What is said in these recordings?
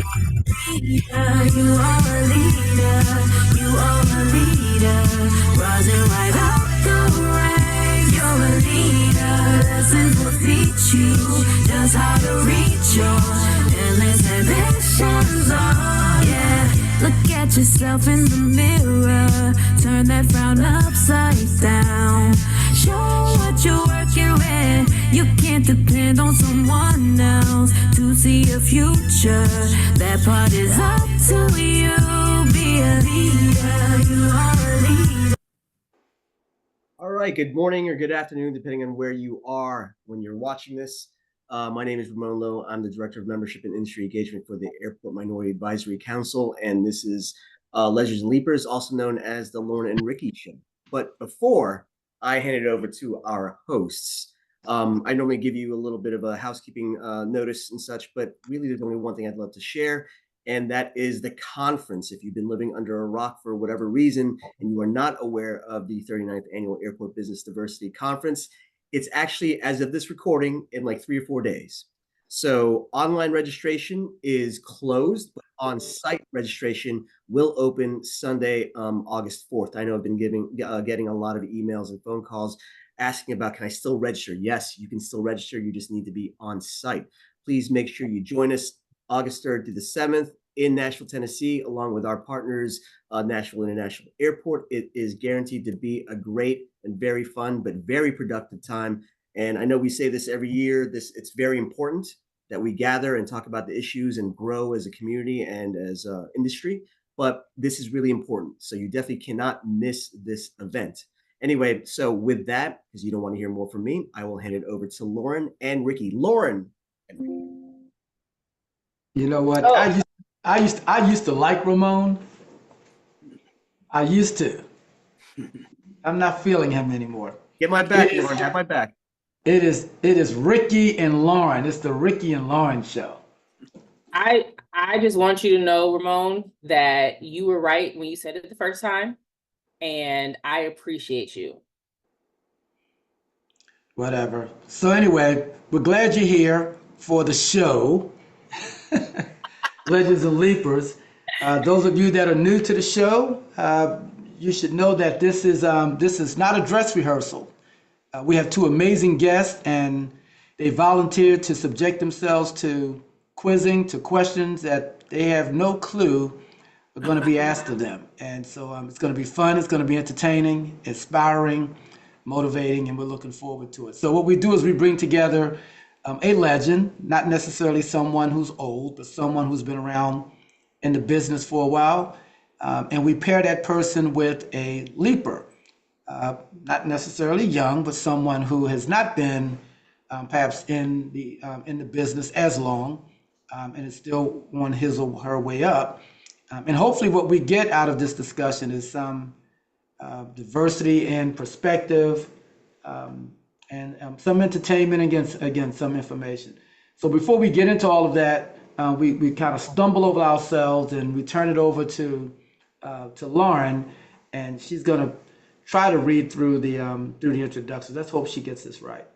You are a leader, you are a leader, rising right up the ranks. You're a leader, lessons will teach you just how to reach your endless ambitions on. Yeah, look at yourself in the mirror, turn that frown upside down. Show what you're working with. You can't depend on someone else to see a future. That part is up to you. Be a leader. You are a leader. All right. Good morning or good afternoon, depending on where you are when you're watching this. My name is Ramon Lowe. I'm the Director of Membership and Industry Engagement for the Airport Minority Advisory Council. And this is Legends and Leapers, also known as the Lauryn and Ricky Show. But before I hand it over to our hosts, I normally give you a little bit of a housekeeping notice and such, but really there's only one thing I'd love to share, and that is the conference. If you've been living under a rock for whatever reason and you are not aware of the 39th Annual Airport Business Diversity Conference, it's actually, as of this recording, in like 3 or 4 days. So online registration is closed, but on-site registration will open Sunday, August 4th. I know I've been getting a lot of emails and phone calls asking about, can I still register? Yes, you can still register. You just need to be on site. Please make sure you join us August 3rd to the 7th in Nashville, Tennessee, along with our partners, Nashville International Airport. It is guaranteed to be a great and very fun, but very productive time. And I know we say this every year, it's very important that we gather and talk about the issues and grow as a community and as an industry, but this is really important. So you definitely cannot miss this event. Anyway, so with that, because you don't want to hear more from me, I will hand it over to Lauryn and Ricky. Lauryn and Ricky. You know what? I used to like Ramon. I used to. I'm not feeling him anymore. Get my back, Lauryn. Have my back. It is Ricky and Lauryn. It's the Ricky and Lauryn show. I just want you to know, Ramon, that you were right when you said it the first time. And I appreciate you. Whatever. So anyway, we're glad you're here for the show, Legends and Leapers. Those of you that are new to the show, you should know that this is not a dress rehearsal. We have two amazing guests, and they volunteered to subject themselves to quizzing, to questions that they have no clue are going to be asked of them. And so it's going to be fun, it's going to be entertaining, inspiring, motivating, and we're looking forward to it. So what we do is we bring together a legend, not necessarily someone who's old, but someone who's been around in the business for a while. And we pair that person with a leaper, not necessarily young, but someone who has not been perhaps in the business as long, and is still on his or her way up. And hopefully what we get out of this discussion is some diversity in perspective, and some entertainment, again, some information. So before we get into all of that, we kind of stumble over ourselves and we turn it over to Lauryn, and she's going to try to read through the introduction. Let's hope she gets this right.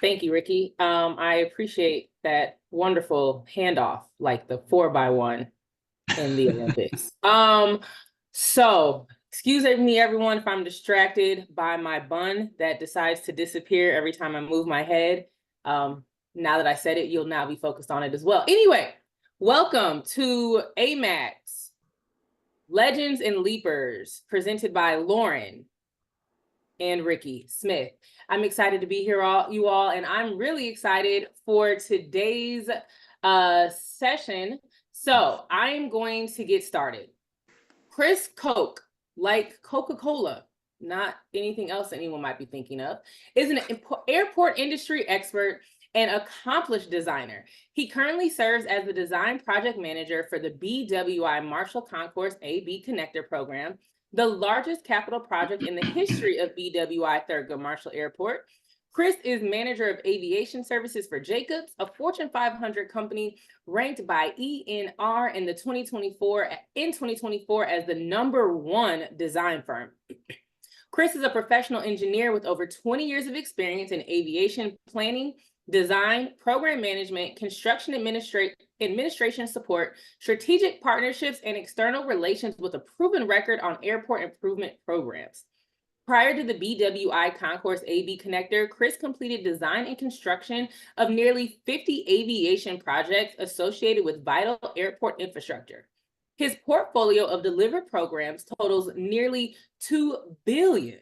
Thank you, Ricky. I appreciate that wonderful handoff, like the 4x1 in the Olympics. So excuse me, everyone, if I'm distracted by my bun that decides to disappear every time I move my head. Now that I said it, you'll now be focused on it as well. Anyway, welcome to AMAC's Legends and Leapers, presented by Lauryn and Ricky Smith. I'm excited to be here, you all, and I'm really excited for today's session. So I'm going to get started. Kris Koch, like Coca-Cola, not anything else anyone might be thinking of, is an airport industry expert and accomplished designer. He currently serves as the design project manager for the BWI Marshall Concourse AB Connector Program, the largest capital project in the history of BWI Thurgood Marshall Airport. Kris is manager of aviation services for Jacobs, a Fortune 500 company ranked by ENR in 2024 as the #1 design firm. Kris is a professional engineer with over 20 years of experience in aviation planning, design, program management, construction administration support, strategic partnerships, and external relations with a proven record on airport improvement programs. Prior to the BWI Concourse AB connector, Kris completed design and construction of nearly 50 aviation projects associated with vital airport infrastructure. His portfolio of delivered programs totals nearly $2 billion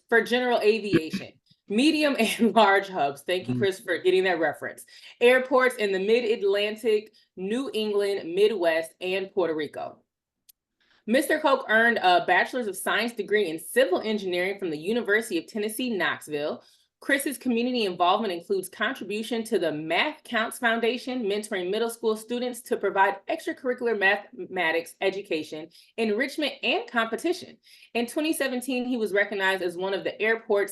for general aviation, medium and large hubs. Thank you, Kris, for getting that reference. Airports in the Mid-Atlantic, New England, Midwest, and Puerto Rico. Mr. Koch earned a Bachelor's of Science degree in Civil Engineering from the University of Tennessee, Knoxville. Kris's community involvement includes contribution to the Math Counts Foundation, mentoring middle school students to provide extracurricular mathematics education, enrichment, and competition. In 2017, he was recognized as one of the airport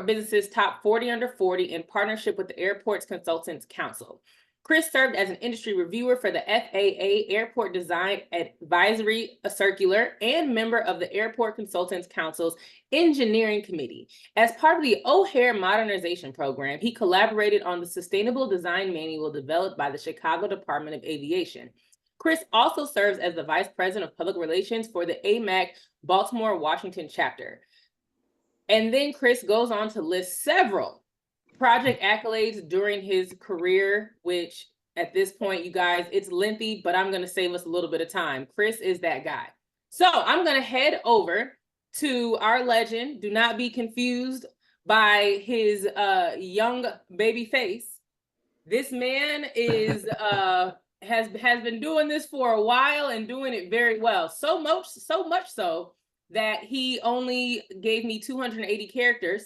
business's top 40 under 40 in partnership with the Airports Consultants Council. Kris served as an industry reviewer for the FAA Airport Design Advisory Circular and member of the Airport Consultants Council's Engineering Committee. As part of the O'Hare Modernization Program, he collaborated on the Sustainable Design Manual developed by the Chicago Department of Aviation. Kris also serves as the Vice President of Public Relations for the AMAC Baltimore, Washington chapter. And then Kris goes on to list several project accolades during his career, which at this point, you guys, it's lengthy, but I'm going to save us a little bit of time. Kris is that guy. So I'm going to head over to our legend. Do not be confused by his young baby face. This man is has been doing this for a while and doing it very well. So much so that he only gave me 280 characters.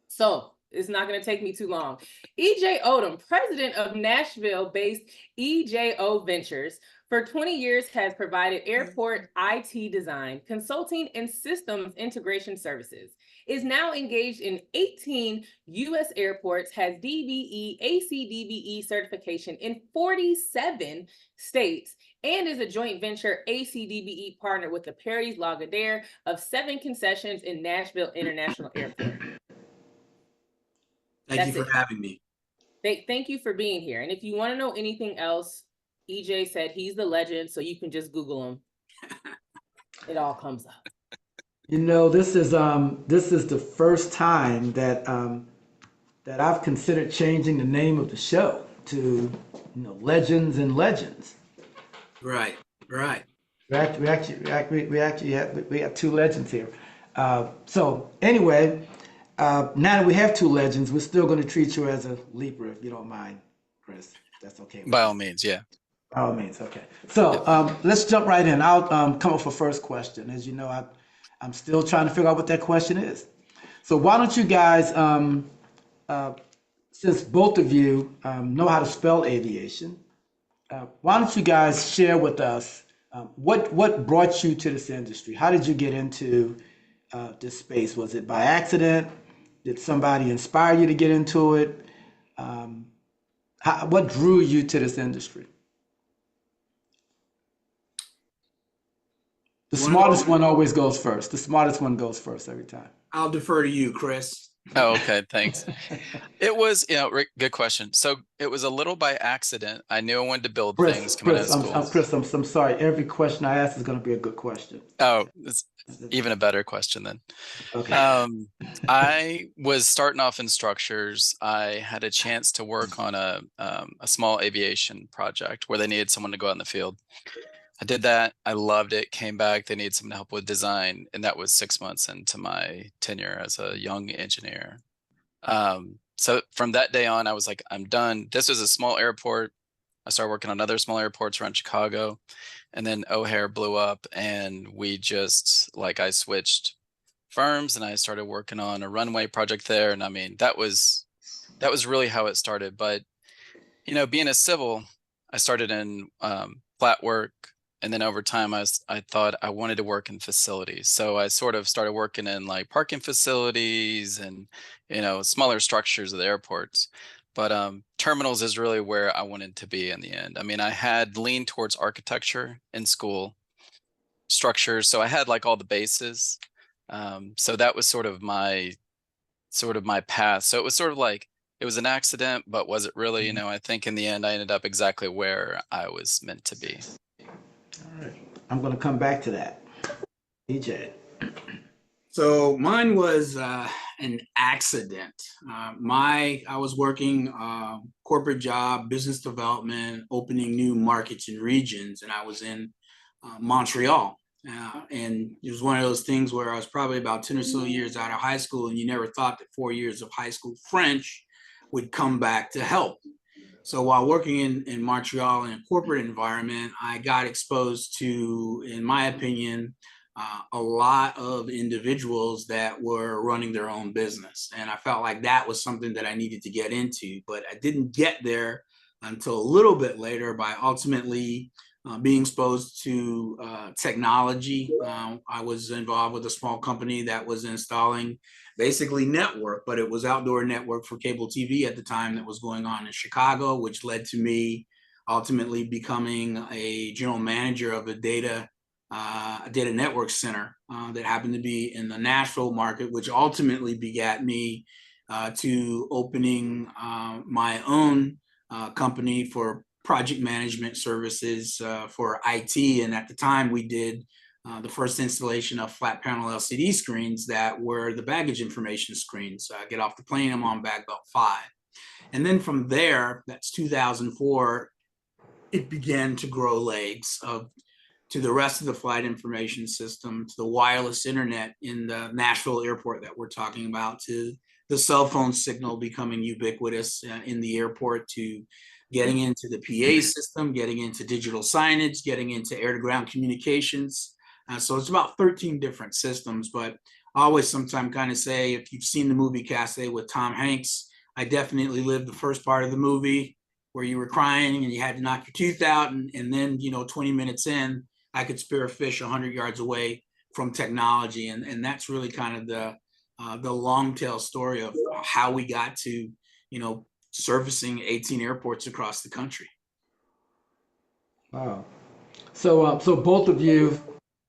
So it's not going to take me too long. E.J. Odom, president of Nashville-based EJO Ventures, for 20 years has provided airport IT design, consulting, and systems integration services. Is now engaged in 18 U.S. airports, has DBE, ACDBE certification in 47 states, and is a joint venture ACDBE partner with the Paris Lagardère of 7 concessions in Nashville International Airport. Thank you for having me. Thank you for being here. And if you want to know anything else, EJ said he's the legend, so you can just Google him. It all comes up. You know, this is the first time that that I've considered changing the name of the show to, Legends and Legends. Right. We actually have 2 legends here. So anyway. Now that we have 2 legends, we're still going to treat you as a leaper, if you don't mind, Kris. That's okay. By all means, yeah. By all means, okay. So let's jump right in. I'll come up with first question. As you know, I'm still trying to figure out what that question is. So why don't you guys, since both of you know how to spell aviation, why don't you guys share with us what brought you to this industry? How did you get into this space? Was it by accident? Did somebody inspire you to get into it? What drew you to this industry? The smartest one always goes first. The smartest one goes first every time. I'll defer to you, Kris. Oh, okay, thanks. It was, Rick, good question. So it was a little by accident. I knew I wanted to build things coming out of school. Kris, I'm sorry. Every question I ask is going to be a good question. Oh, it's even a better question then. Okay. I was starting off in structures. I had a chance to work on a small aviation project where they needed someone to go out in the field. I did that. I loved it. Came back. They needed someone to help with design. And that was 6 months into my tenure as a young engineer. So from that day on, I was like, I'm done. This was a small airport. I started working on other small airports around Chicago. And then O'Hare blew up and we just, I switched firms and I started working on a runway project there. And I mean, that was really how it started. But, being a civil, I started in flat work. And then over time, I thought I wanted to work in facilities. So I sort of started working in parking facilities and, smaller structures of the airports. But terminals is really where I wanted to be in the end. I mean, I had leaned towards architecture in school, structures. So I had all the bases. So that was sort of my sort of my path. So it was sort of like it was an accident, but was it really? You know, I think in the end I ended up exactly where I was meant to be. All right. I'm going to come back to that. EJ. So mine was an accident. I was working corporate job, business development, opening new markets and regions, and I was in Montreal. And it was one of those things where I was probably about 10 or so years out of high school, and you never thought that 4 years of high school French would come back to help. So while working in Montreal in a corporate environment, I got exposed to, in my opinion, a lot of individuals that were running their own business. And I felt like that was something that I needed to get into, but I didn't get there until a little bit later by ultimately being exposed to technology. I was involved with a small company that was installing basically network, but it was outdoor network for cable TV at the time that was going on in Chicago, which led to me ultimately becoming a general manager of a data network center that happened to be in the Nashville market, which ultimately begat me to opening my own company for project management services for IT. And at the time we did the first installation of flat panel LCD screens that were the baggage information screens. I get off the plane, I'm on bag belt 5. And then from there, that's 2004, it began to grow legs to the rest of the flight information system, to the wireless internet in the Nashville airport that we're talking about, to the cell phone signal becoming ubiquitous in the airport, to getting into the PA system, getting into digital signage, getting into air-to-ground communications. So it's about 13 different systems, but I always sometimes kind of say, if you've seen the movie Castaway with Tom Hanks, I definitely lived the first part of the movie where you were crying and you had to knock your tooth out. And then, 20 minutes in, I could spear a fish 100 yards away from technology. And that's really kind of the long tail story of how we got to, servicing 18 airports across the country. Wow. So both of you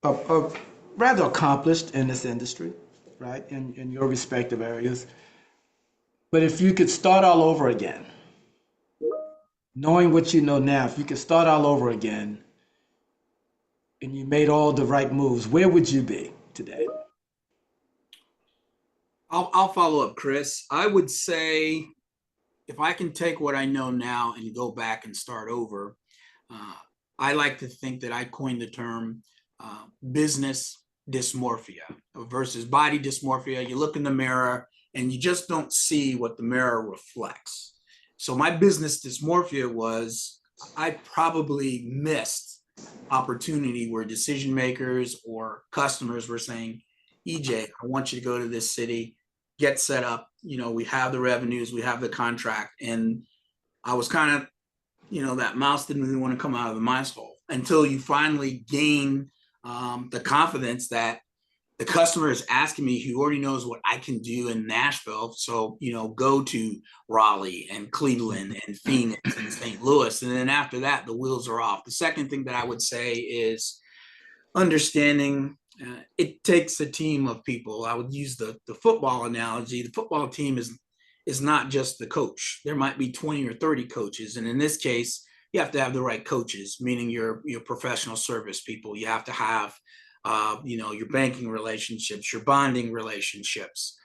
are rather accomplished in this industry, right? In your respective areas. But if you could start all over again, knowing what you know now, if you could start all over again and you made all the right moves, where would you be today? I'll follow up, Kris. I would say if I can take what I know now and go back and start over, I like to think that I coined the term business dysmorphia versus body dysmorphia. You look in the mirror and you just don't see what the mirror reflects. So my business dysmorphia was I probably missed opportunity where decision makers or customers were saying, EJ, I want you to go to this city, get set up. We have the revenues, we have the contract. And I was kind of, that mouse didn't really want to come out of the mice hole until you finally gain the confidence that the customer is asking me, who already knows what I can do in Nashville. So, go to Raleigh and Cleveland and Phoenix and St. Louis. And then after that, the wheels are off. The second thing that I would say is understanding it takes a team of people. I would use the football analogy. The football team is not just the coach. There might be 20 or 30 coaches. And in this case, you have to have the right coaches, meaning your professional service people. You have to have your banking relationships, your bonding relationships.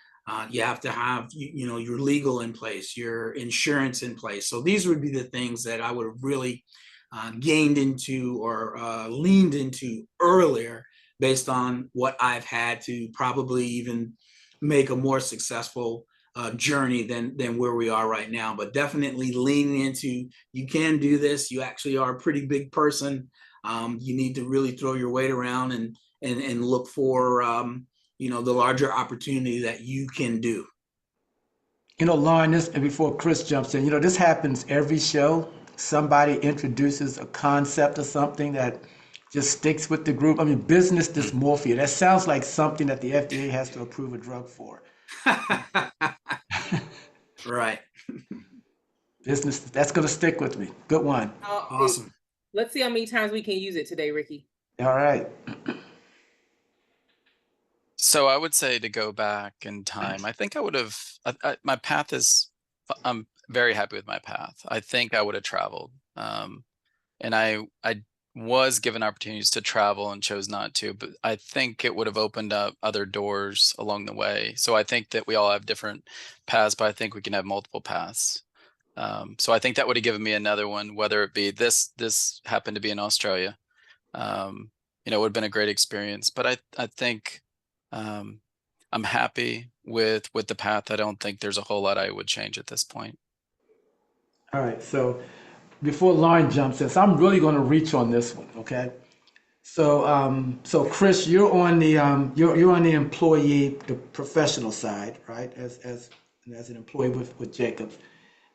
You have to have, your legal in place, your insurance in place. So these would be the things that I would have really gained into or leaned into earlier based on what I've had to probably even make a more successful journey than where we are right now. But definitely leaning into, you can do this. You actually are a pretty big person. You need to really throw your weight around and look for, the larger opportunity that you can do. Lauren, and before Kris jumps in, this happens every show. Somebody introduces a concept or something that just sticks with the group. I mean, business dysmorphia. That sounds like something that the FDA has to approve a drug for. Right. Business, that's going to stick with me. Good one. Awesome. Let's see how many times we can use it today, Ricky. All right. So I would say to go back in time, I think I would have, my path is, I'm very happy with my path. I think I would have traveled. And I was given opportunities to travel and chose not to, but I think it would have opened up other doors along the way. So I think that we all have different paths, but I think we can have multiple paths. So I think that would have given me another one, whether it be this happened to be in Australia. You know, it would have been a great experience, but I think I'm happy with the path. I don't think there's a whole lot I would change at this point. All right, so before Lauren jumps in, so I'm really going to reach on this one, okay? So Kris, you're on the you're on the employee, the professional side, right? As an employee with Jacob,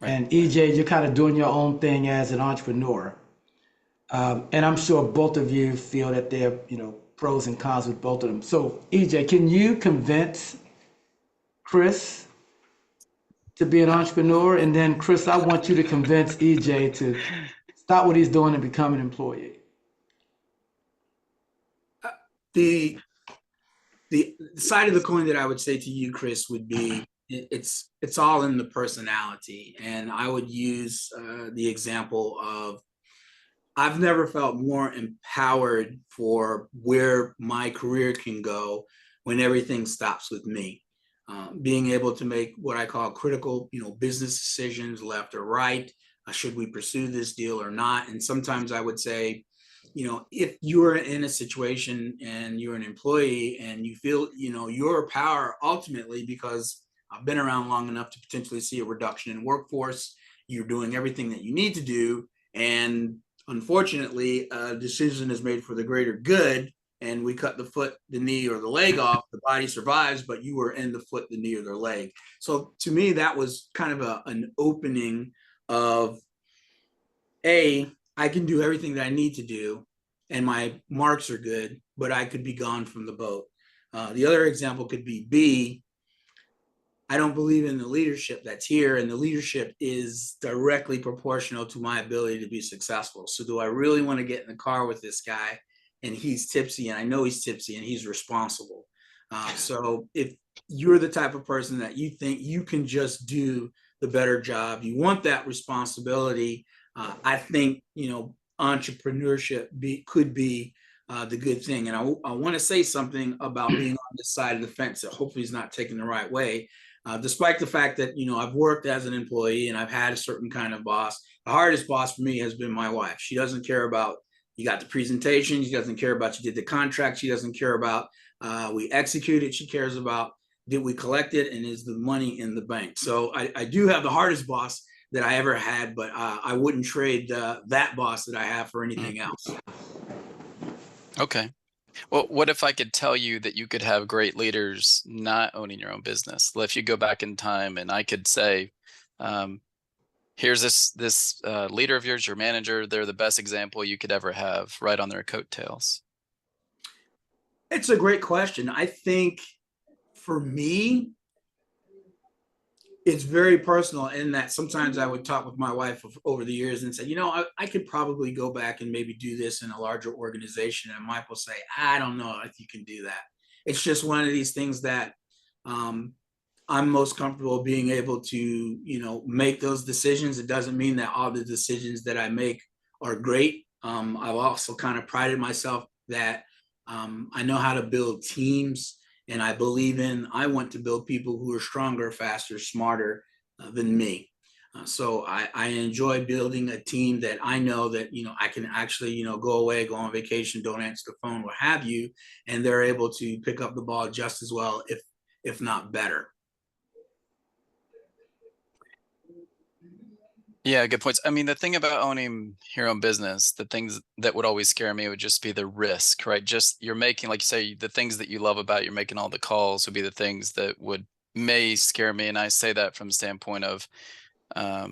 Right. and EJ, you're kind of doing your own thing as an entrepreneur. And I'm sure both of you feel that there are, pros and cons with both of them. So EJ, can you convince Kris to be an entrepreneur? And then Kris, I want you to convince EJ to stop what he's doing and become an employee. The side of the coin that I would say to you, Kris, would be it's all in the personality. And I would use the example of I've never felt more empowered for where my career can go when everything stops with me. Being able to make what I call critical, business decisions, left or right. Should we pursue this deal or not? And sometimes I would say, if you're in a situation and you're an employee and you feel, your power ultimately, because I've been around long enough to potentially see a reduction in workforce, you're doing everything that you need to do. And unfortunately, a decision is made for the greater good, and we cut the foot, the knee, or the leg off. The body survives, but you were in the foot, the knee, or the leg. So to me, that was kind of an opening of, I can do everything that I need to do, and my marks are good, but I could be gone from the boat. The other example could be B, I don't believe in the leadership that's here, and the leadership is directly proportional to my ability to be successful. So do I really want to get in the car with this guy and he's tipsy, and I know he's tipsy and he's responsible? So if you're the type of person that you think you can just do the better job, you want that responsibility, I think, entrepreneurship could be the good thing. And I want to say something about being on this side of the fence that hopefully is not taken the right way. Despite the fact that, I've worked as an employee and I've had a certain kind of boss, the hardest boss for me has been my wife. She doesn't care about, you got the presentation. She doesn't care about, you did the contract. She doesn't care about, we executed. She cares about, did we collect it, and is the money in the bank? So I do have the hardest boss that I ever had, but I wouldn't trade that boss that I have for anything else. Okay. Well, what if I could tell you that you could have great leaders not owning your own business? Well, if you go back in time and I could say, here's this leader of yours, your manager, they're the best example you could ever have, right on their coattails. It's a great question. I think for me, it's very personal in that sometimes I would talk with my wife over the years and say, I could probably go back and maybe do this in a larger organization. And Mike will say, I don't know if you can do that. It's just one of these things that I'm most comfortable being able to, make those decisions. It doesn't mean that all the decisions that I make are great. I've also kind of prided myself that I know how to build teams. And I want to build people who are stronger, faster, smarter than me. So I enjoy building a team that I know that, I can actually, go away, go on vacation, don't answer the phone, what have you. And they're able to pick up the ball just as well, if not better. Yeah, good points. I mean, the thing about owning your own business, the things that would always scare me would just be the risk, right? Just you're making, like you say, the things that you love about you're making all the calls would be the things that may scare me. And I say that from the standpoint of, I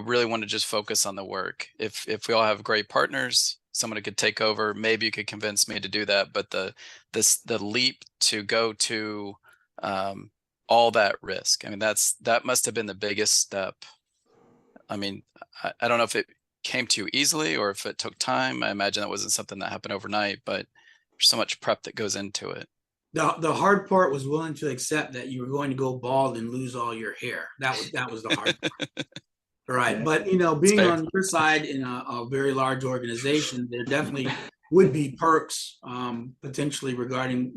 really want to just focus on the work. If we all have great partners, someone who could take over, maybe you could convince me to do that. But the leap to go to all that risk, I mean, that must have been the biggest step. I mean, I don't know if it came to you easily or if it took time. I imagine that wasn't something that happened overnight, but there's so much prep that goes into it. The hard part was willing to accept that you were going to go bald and lose all your hair. That was the hard part. Right. But, being fair. on your side in a very large organization, there definitely would be perks, potentially regarding,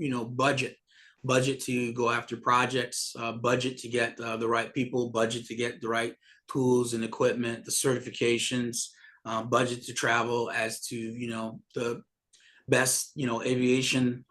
budget to go after projects, budget to get the right people, budget to get the right tools and equipment, the certifications, budget to travel as to, the best, aviation,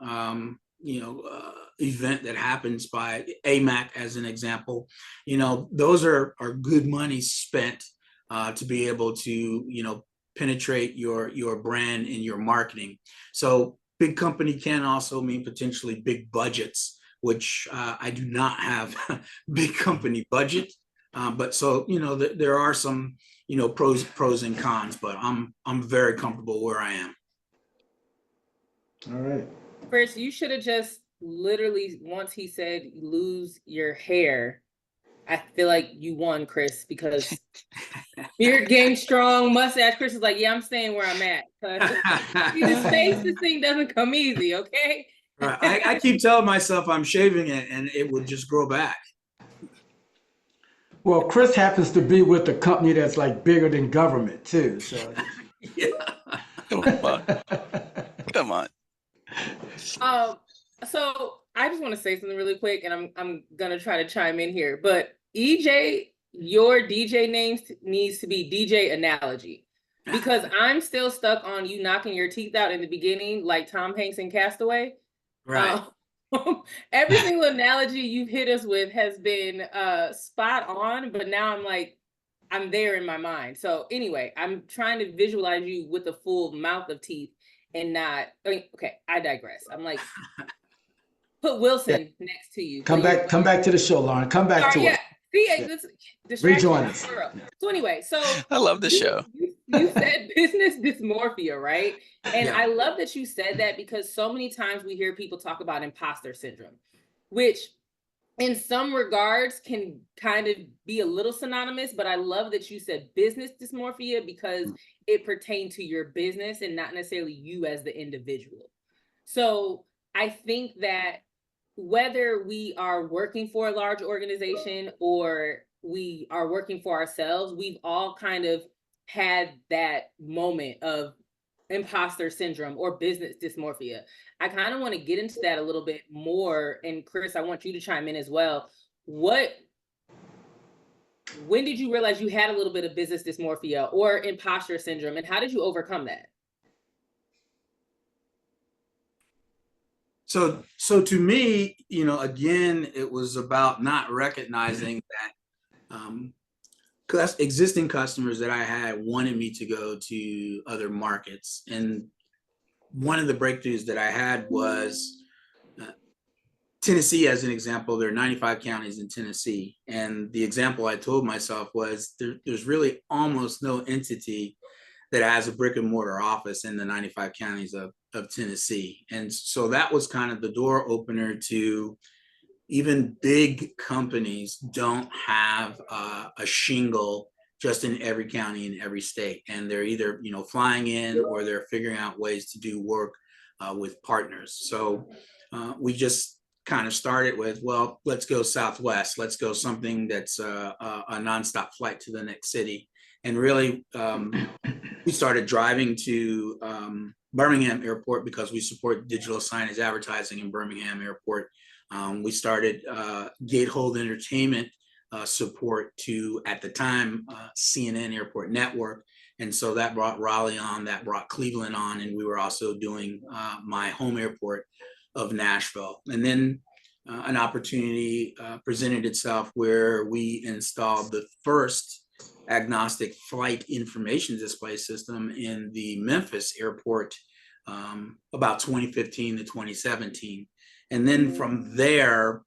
event that happens by AMAC as an example. Those are good money spent to be able to, penetrate your brand and your marketing. So big company can also mean potentially big budgets, which I do not have big company budget. But so, there are some, pros and cons, but I'm very comfortable where I am. All right. Kris, you should have just literally, once he said lose your hair, I feel like you won, Kris, because beard game strong, mustache. Kris is like, yeah, I'm staying where I'm at. This thing doesn't come easy, okay? Right. I keep telling myself I'm shaving it and it would just grow back. Well, Kris happens to be with a company that's like bigger than government too. So Yeah. Come on. So I just want to say something really quick, and I'm gonna try to chime in here. But EJ, your DJ name needs to be DJ Analogy, because I'm still stuck on you knocking your teeth out in the beginning, like Tom Hanks in Castaway. Right. Every single analogy you've hit us with has been spot on, but now I'm there in my mind. So anyway, I'm trying to visualize you with a full mouth of teeth and not. Okay, I digress. I'm like, put Wilson next to you. come back to the show, Lauryn. Come back to it. See, Rejoin us. So anyway, so I love the show. You said business dysmorphia, right? And Yeah. I love that you said that, because so many times we hear people talk about imposter syndrome, which in some regards can kind of be a little synonymous, but I love that you said business dysmorphia because it pertained to your business and not necessarily you as the individual. So I think that whether we are working for a large organization or we are working for ourselves, we've all kind of had that moment of imposter syndrome or business dysmorphia. I kind of want to get into that a little bit more. And Kris, I want you to chime in as well. When did you realize you had a little bit of business dysmorphia or imposter syndrome, and how did you overcome that? So to me, again, it was about not recognizing that existing customers that I had wanted me to go to other markets. And one of the breakthroughs that I had was Tennessee, as an example. There are 95 counties in Tennessee. And the example I told myself was there's really almost no entity that has a brick and mortar office in the 95 counties of Tennessee. And so that was kind of the door opener to even big companies don't have a shingle just in every county in every state. And they're either, flying in or they're figuring out ways to do work with partners. So we just kind of started with, well, let's go Southwest. Let's go something that's a nonstop flight to the next city. And really, we started driving to Birmingham Airport because we support digital signage advertising in Birmingham Airport. We started Gatehold Entertainment support to, at the time, CNN Airport Network. And so that brought Raleigh on, that brought Cleveland on, and we were also doing my home airport of Nashville. And then an opportunity presented itself where we installed the first agnostic flight information display system in the Memphis airport about 2015 to 2017. And then from there,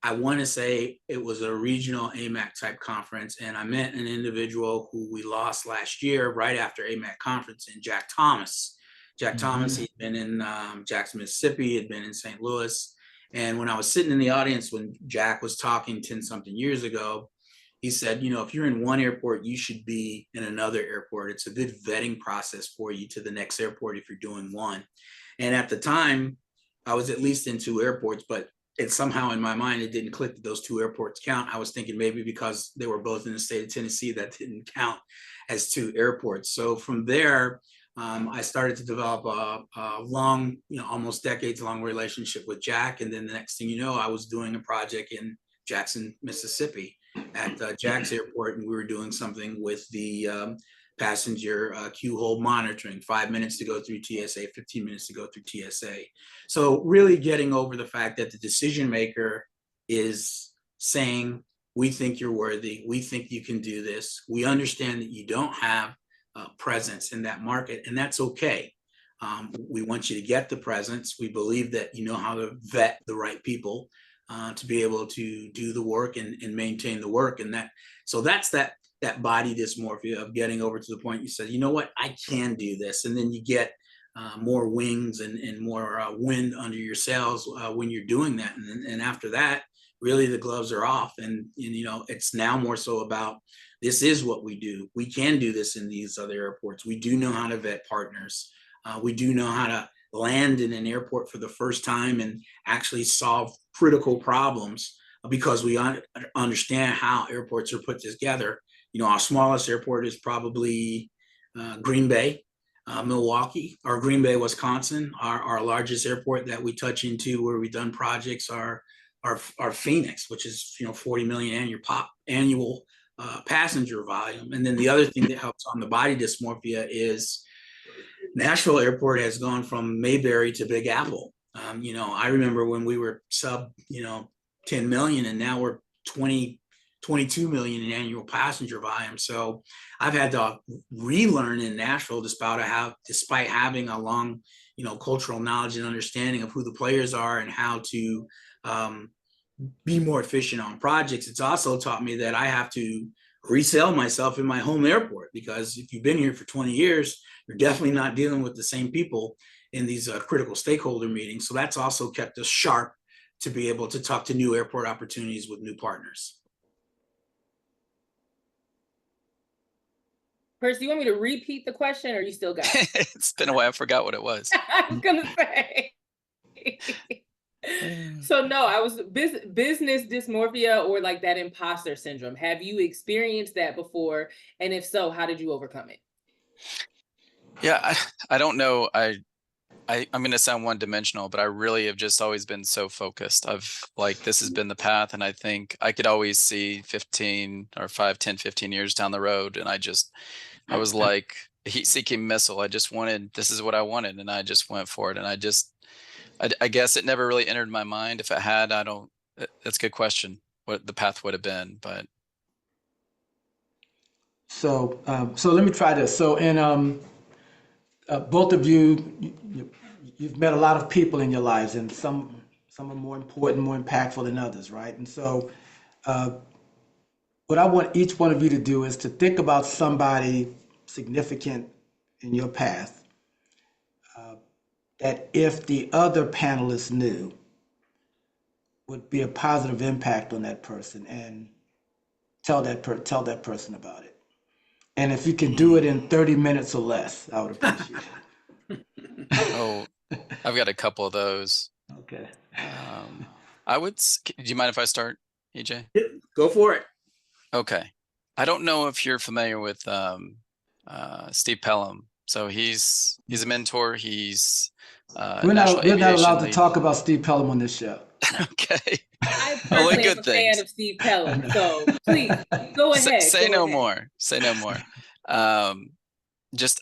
I want to say it was a regional AMAC type conference, and I met an individual who we lost last year right after AMAC conference, in Jack Thomas. Jack Thomas, he'd been in Jackson, Mississippi, had been in St. Louis. And when I was sitting in the audience when Jack was talking 10 something years ago, he said, if you're in one airport, you should be in another airport. It's a good vetting process for you to the next airport if you're doing one. And at the time, I was at least in 2 airports, but it somehow in my mind, it didn't click that those 2 airports count. I was thinking maybe because they were both in the state of Tennessee, that didn't count as 2 airports. So from there, I started to develop a long, almost decades long relationship with Jack. And then the next thing you know, I was doing a project in Jackson, Mississippi at Jack's airport. And we were doing something with the passenger queue hold monitoring, 5 minutes to go through TSA, 15 minutes to go through TSA. So really getting over the fact that the decision maker is saying, we think you're worthy. We think you can do this. We understand that you don't have presence in that market, and that's okay. We want you to get the presence. We believe that you know how to vet the right people to be able to do the work and maintain the work. And that's that body dysmorphia of getting over to the point you said, you know what, I can do this. And then you get more wings and more wind under your sails when you're doing that. And after that, really the gloves are off. And it's now more so about, this is what we do. We can do this in these other airports. We do know how to vet partners. We do know how to land in an airport for the first time and actually solve critical problems because we understand how airports are put together. Our smallest airport is probably Green Bay, Milwaukee, or Green Bay, Wisconsin. Our largest airport that we touch into where we've done projects are Phoenix, which is 40 million annual passenger volume. And then the other thing that helps on the body dysmorphia is Nashville Airport has gone from Mayberry to Big Apple. I remember when we were sub 10 million, and now we're 22 million in annual passenger volume. So I've had to relearn in Nashville despite having a long, cultural knowledge and understanding of who the players are and how to be more efficient on projects. It's also taught me that I have to resell myself in my home airport, because if you've been here for 20 years, you're definitely not dealing with the same people in these critical stakeholder meetings. So that's also kept us sharp to be able to talk to new airport opportunities with new partners. Kris, do you want me to repeat the question, or you still got it? It's been a while. I forgot what it was. I was gonna say. So no, I was business dysmorphia, or like that imposter syndrome. Have you experienced that before? And if so, how did you overcome it? Yeah, I don't know. I'm going to sound one-dimensional, but I really have just always been so focused. This has been the path, and I think I could always see 15 or 5, 10, 15 years down the road. And I was like a heat-seeking missile. This is what I wanted, and I just went for it. And I guess it never really entered my mind. If it had, that's a good question, what the path would have been, but. So let me try this. So in both of you've met a lot of people in your lives, and some are more important, more impactful than others, right? And so what I want each one of you to do is to think about somebody significant in your path that, if the other panelists knew, would be a positive impact on that person, and tell that person about it. And if you can do it in 30 minutes or less, I would appreciate it. Oh, I've got a couple of those. Okay. Do you mind if I start, EJ? Go for it. Okay. I don't know if you're familiar with Steve Pelham. So he's a mentor. He's we're not allowed to lead. talk about Steve Pelham on this show. Okay. I personally am a fan of Steve Pelham, so please go ahead. Say no more. Say no more. Just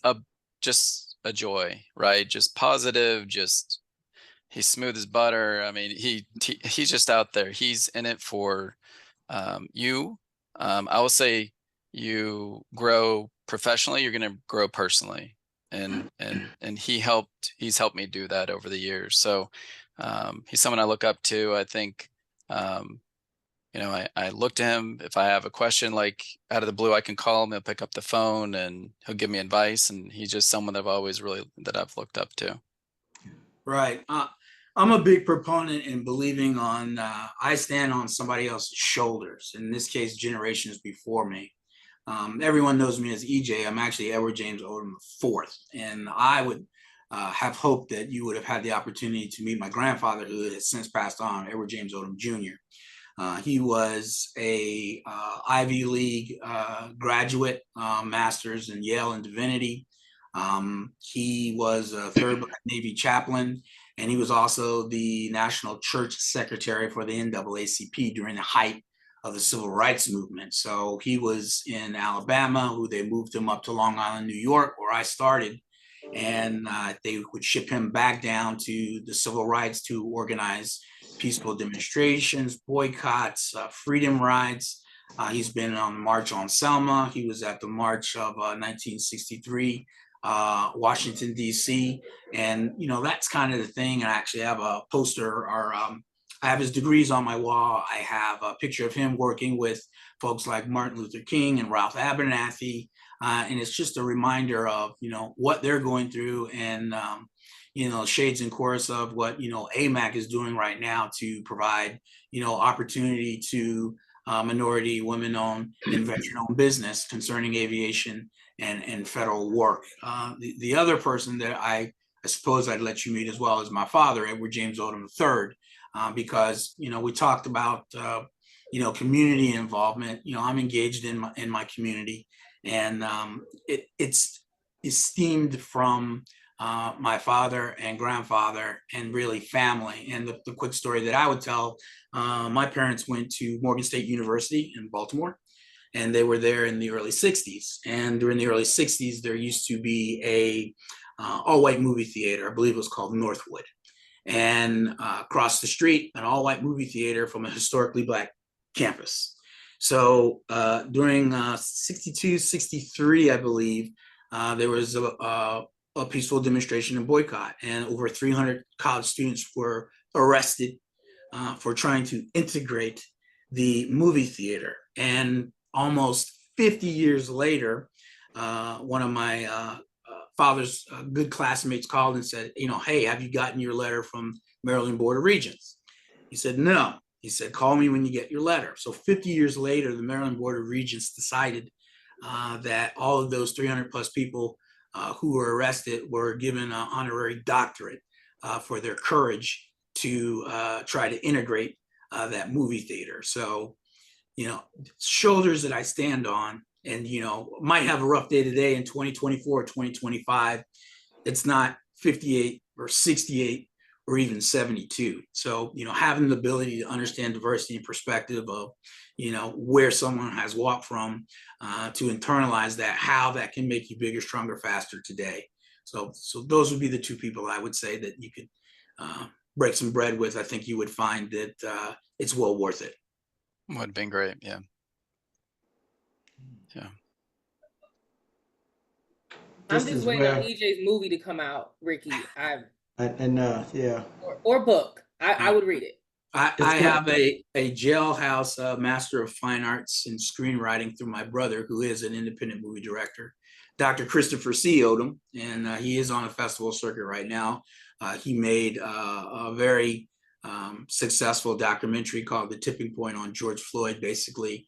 a joy, right? Just positive. He's smooth as butter. I mean, he's just out there. He's in it for you. I will say, you grow professionally, you're going to grow personally, and he's helped me do that over the years. So he's someone I look up to. I think I look to him if I have a question, like out of the blue, I can call him, he'll pick up the phone and he'll give me advice. And he's just someone that I've looked up to. Right. I'm a big proponent in believing on, I stand on somebody else's shoulders. In this case, generations before me. Everyone knows me as EJ. I'm actually Edward James Odom IV. And I would have hoped that you would have had the opportunity to meet my grandfather, who has since passed on, Edward James Odom Jr. He was a Ivy League graduate, master's in Yale in divinity. He was a third Black Navy chaplain, and he was also the National Church Secretary for the NAACP during the height of the Civil Rights Movement. So he was in Alabama, who they moved him up to Long Island, New York, where I started. And they would ship him back down to the civil rights to organize peaceful demonstrations, boycotts, freedom rides. He's been on the March on Selma. He was at the March of 1963, Washington, D.C. And, you know, that's kind of the thing. I actually have a poster, or I have his degrees on my wall. I have a picture of him working with folks like Martin Luther King and Ralph Abernathy. And it's just a reminder of, you know, what they're going through, and, you know, shades and chorus of what, you know, AMAC is doing right now to provide, you know, opportunity to minority, women-owned, and veteran-owned business concerning aviation and federal work. The other person that I suppose I'd let you meet as well is my father, Edward James Odom III, because, you know, we talked about, you know, community involvement. You know, I'm engaged in my community. And it's esteemed from my father and grandfather, and really family. And the quick story that I would tell, my parents went to Morgan State University in Baltimore, and they were there in the early 60s. And during the early 60s, there used to be a all-white movie theater. I believe it was called Northwood. And across the street, an all-white movie theater from a historically Black campus. So during 62, 63, I believe, there was a peaceful demonstration and boycott, and over 300 college students were arrested for trying to integrate the movie theater. And almost 50 years later, one of my father's good classmates called and said, you know, hey, have you gotten your letter from Maryland Board of Regents? He said, no. He said, call me when you get your letter. So 50 years later, the Maryland Board of Regents decided that all of those 300 plus people who were arrested were given an honorary doctorate for their courage to try to integrate that movie theater. So, you know, shoulders that I stand on, and, you know, might have a rough day today in 2024 or 2025. It's not 58 or 68 or even 72. So, you know, having the ability to understand diversity and perspective of, you know, where someone has walked from, to internalize that, how that can make you bigger, stronger, faster today. So those would be the two people I would say that you could break some bread with. I think you would find that it's well worth it. Would have been great. Yeah. Yeah. I'm This just is waiting on where, EJ's movie to come out, Ricky. yeah. Or book. I would read it. I have a jailhouse Master of Fine Arts in screenwriting through my brother, who is an independent movie director, Dr. Christopher C. Odom, and he is on a festival circuit right now. He made a very successful documentary called The Tipping Point on George Floyd. Basically,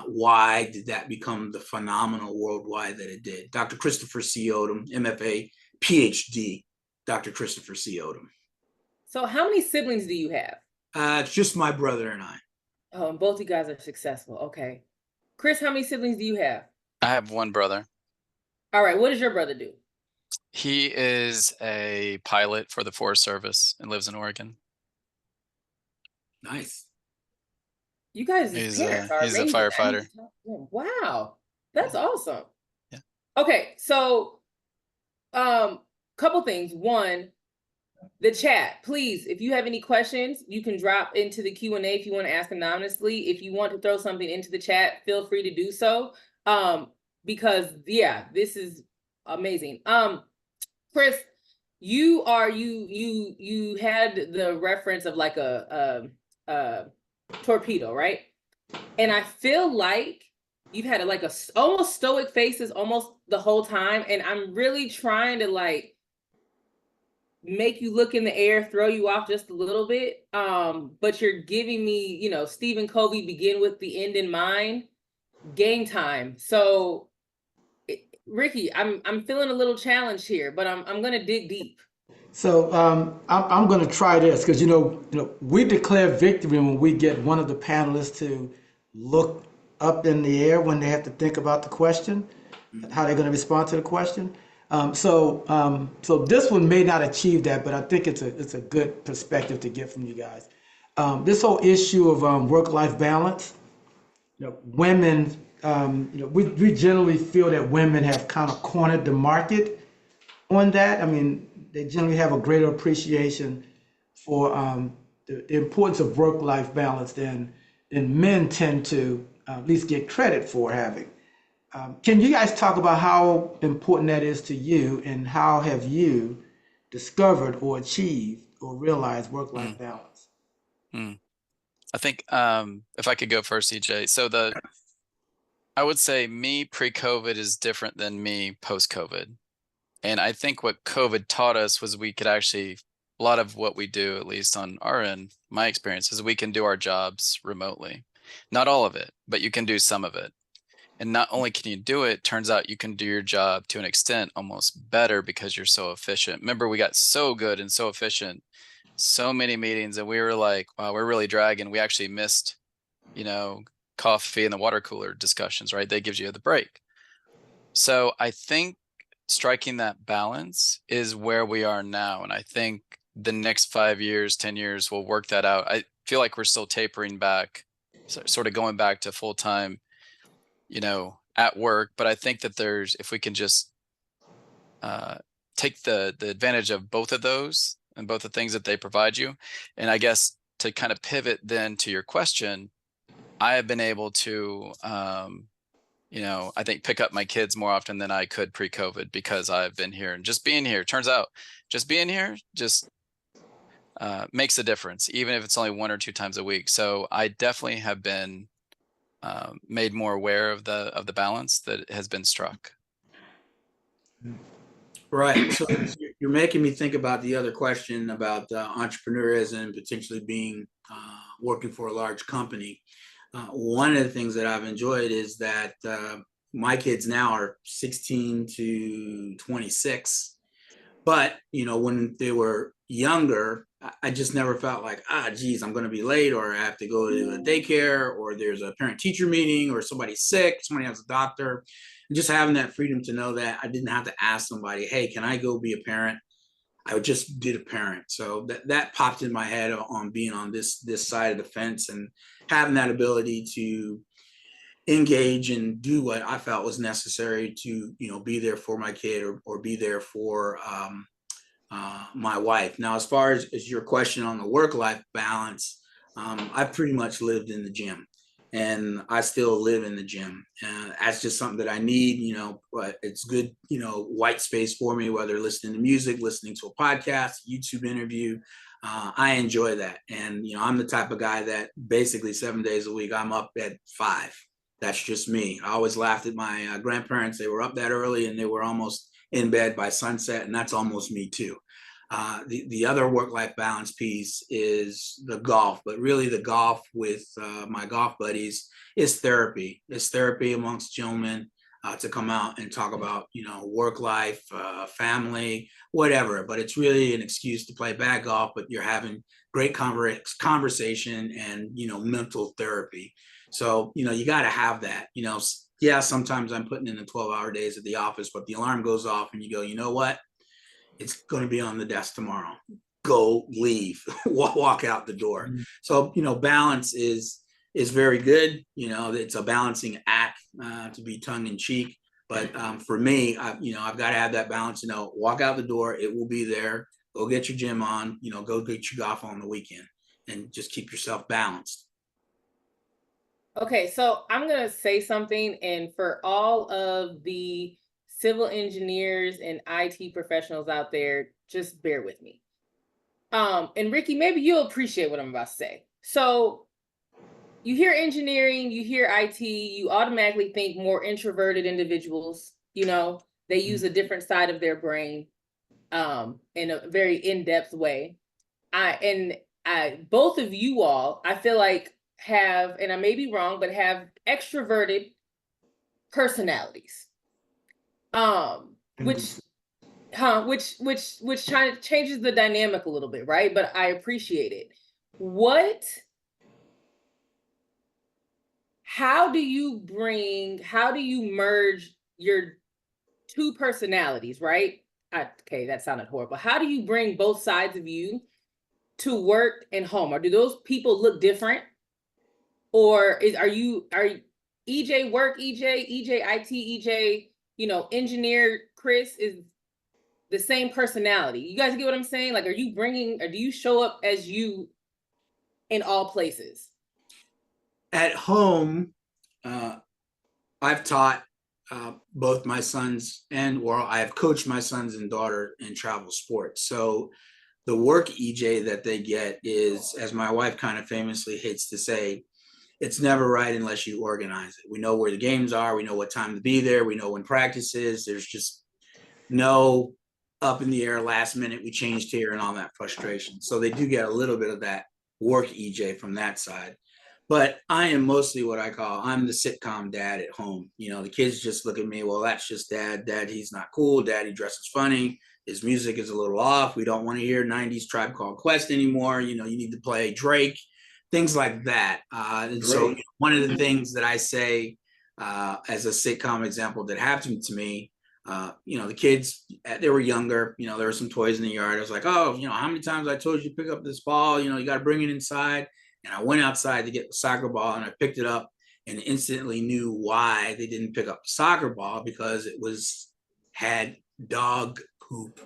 why did that become the phenomenal worldwide that it did? Dr. Christopher C. Odom, MFA, PhD, Dr. Christopher C. Odom. So how many siblings do you have? It's just my brother and I. Oh, and both you guys are successful. Okay. Kris, how many siblings do you have? I have one brother. All right. What does your brother do? He is a pilot for the Forest Service and lives in Oregon. Nice. You guys, He's parents are a amazing. I need firefighter. to talk to him. Wow. That's awesome. Yeah. Okay. So, couple things. One, the chat, please, if you have any questions, you can drop into the Q&A if you want to ask anonymously. If you want to throw something into the chat, feel free to do so. Because yeah, this is amazing. Kris, you had the reference of like a torpedo, right? And I feel like you've had like a almost stoic faces almost the whole time, and I'm really trying to like make you look in the air, throw you off just a little bit. But you're giving me, you know, Stephen Covey, begin with the end in mind, game time. So Ricky, I'm feeling a little challenged here, but I'm gonna dig deep. So I'm going to try this because we declare victory when we get one of the panelists to look up in the air when they have to think about the question, how they're going to respond to the question. So this one may not achieve that, but I think it's a good perspective to get from you guys. This whole issue of work-life balance, women, we generally feel that women have kind of cornered the market on that. I mean, they generally have a greater appreciation for the importance of work-life balance than men tend to at least get credit for having. Can you guys talk about how important that is to you, and how have you discovered or achieved or realized work-life balance? I think if I could go first, EJ. So I would say me pre-COVID is different than me post-COVID. And I think what COVID taught us was we could actually, a lot of what we do, at least on our end, my experience is we can do our jobs remotely. Not all of it, but you can do some of it. And not only can you do it, turns out you can do your job to an extent almost better because you're so efficient. Remember, we got so good and so efficient, so many meetings, and we were like, wow, we're really dragging. We actually missed, coffee and the water cooler discussions, right? That gives you the break. So I think striking that balance is where we are now. And I think the next 5 years, 10 years, we'll work that out. I feel like we're still tapering back, sort of going back to full time, at work. But I think that if we can just take the advantage of both of those and both the things that they provide you. And I guess to kind of pivot then to your question, I have been able to, I think pick up my kids more often than I could pre-COVID because I've been here, and just being here, turns out just being here just makes a difference, even if it's only 1 or 2 times a week. So I definitely have been made more aware of the balance that has been struck. Right. So you're making me think about the other question about entrepreneurism and potentially being working for a large company. One of the things that I've enjoyed is that my kids now are 16 to 26. But, when they were younger, I just never felt like, geez, I'm going to be late, or I have to go to a daycare, or there's a parent teacher meeting, or somebody's sick, somebody has a doctor. And just having that freedom to know that I didn't have to ask somebody, hey, can I go be a parent? I just did a parent. So that popped in my head on being on this side of the fence, and having that ability to engage and do what I felt was necessary to, be there for my kid, or be there for my wife. Now, as far as your question on the work-life balance, I've pretty much lived in the gym, and I still live in the gym. And that's just something that I need, but it's good, white space for me, whether listening to music, listening to a podcast, YouTube interview. I enjoy that. And, I'm the type of guy that basically 7 days a week, I'm up at 5. That's just me. I always laughed at my grandparents. They were up that early and they were almost in bed by sunset. And that's almost me too. The other work-life balance piece is the golf, but really the golf with my golf buddies is therapy. It's therapy amongst gentlemen to come out and talk about, work life, family, whatever. But it's really an excuse to play bad golf, but you're having great conversation and, mental therapy. So, you got to have that, yeah, sometimes I'm putting in the 12-hour days at the office, but the alarm goes off and you go, you know what? It's going to be on the desk tomorrow. Go, leave, walk out the door. Mm-hmm. So, balance is very good. It's a balancing act, to be tongue in cheek. But for me, I've got to have that balance, walk out the door. It will be there. Go get your gym on, go get your golf on the weekend, and just keep yourself balanced. Okay, so I'm going to say something, and for all of the civil engineers and IT professionals out there, just bear with me. And Ricky, maybe you'll appreciate what I'm about to say. So you hear engineering, you hear IT, you automatically think more introverted individuals, they use a different side of their brain in a very in-depth way. Both of you all, I feel like have, and I may be wrong, but have extroverted personalities. Which which changes the dynamic a little bit, right? But I appreciate it. How do you merge your two personalities, right? Okay, that sounded horrible. How do you bring both sides of you to work and home? Or do those people look different? Or are EJ work, EJ IT, EJ, engineer Kris is the same personality? You guys get what I'm saying? Like, are you bringing, or do you show up as you in all places? At home, I've taught both my sons I have coached my sons and daughter in travel sports. So the work EJ that they get is, as my wife kind of famously hates to say, it's never right unless you organize it. We know where the games are. We know what time to be there. We know when practice is. There's just no up in the air last minute, we changed here and all that frustration. So they do get a little bit of that work EJ from that side. But I am mostly what I'm the sitcom dad at home. The kids just look at me, well, that's just dad. Dad, he's not cool. Dad, he dresses funny. His music is a little off. We don't want to hear 90s Tribe Called Quest anymore. You need to play Drake, things like that. And so one of the things that I say as a sitcom example that happened to me, the kids, they were younger, there were some toys in the yard. I was like, oh, how many times I told you to pick up this ball, you got to bring it inside. And I went outside to get the soccer ball and I picked it up and instantly knew why they didn't pick up the soccer ball, because it had dog poop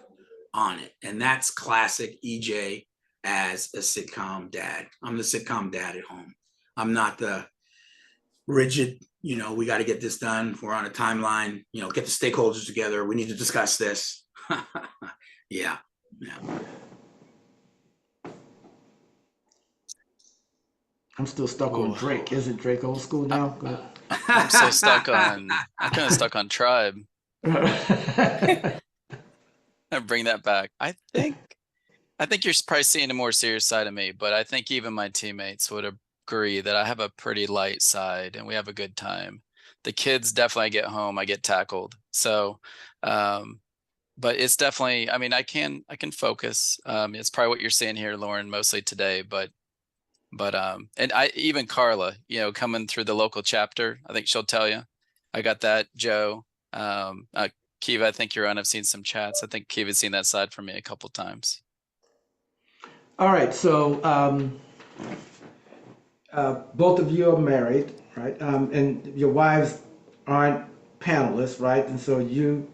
on it. And that's classic EJ as a sitcom dad. I'm the sitcom dad at home. I'm not the rigid, we got to get this done. We're on a timeline, get the stakeholders together. We need to discuss this. Yeah. I'm still stuck on Drake. Isn't Drake old school now? I'm kind of stuck on Tribe. I bring that back. I think you're probably seeing a more serious side of me, but I think even my teammates would agree that I have a pretty light side and we have a good time. The kids definitely get home, I get tackled. So, but it's definitely, I can focus. It's probably what you're seeing here, Lauryn, mostly today, but and even Carla, coming through the local chapter, I think she'll tell you, I got that. Joe, Kiva, I think you're on. I've seen some chats. I think Kiva's seen that side from me a couple times. All right, so both of you are married, right? And your wives aren't panelists, right? And so you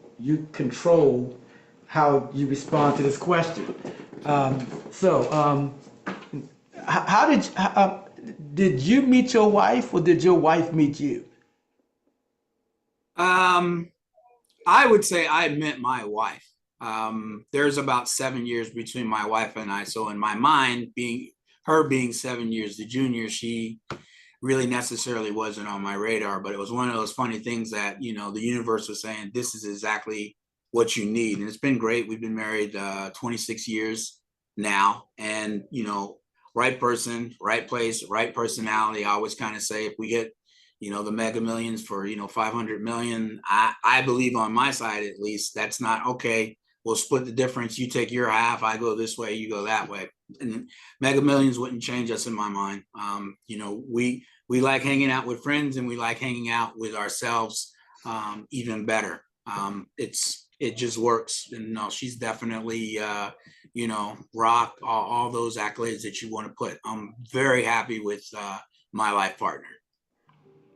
control how you respond to this question. How did you meet your wife, or did your wife meet you? I would say I met my wife. There's about 7 years between my wife and I. So in my mind, her being 7 years the junior, she really necessarily wasn't on my radar. But it was one of those funny things that, the universe was saying, this is exactly what you need. And it's been great. We've been married 26 years now. And, right person, right place, right personality. I always kind of say, if we get, the mega millions for, 500 million, I believe on my side, at least, that's not okay. We'll split the difference. You take your half, I go this way, you go that way. And mega millions wouldn't change us in my mind. We like hanging out with friends, and we like hanging out with ourselves even better. It just works. And no, she's definitely, rock all those accolades that you want to put. I'm very happy with my life partner.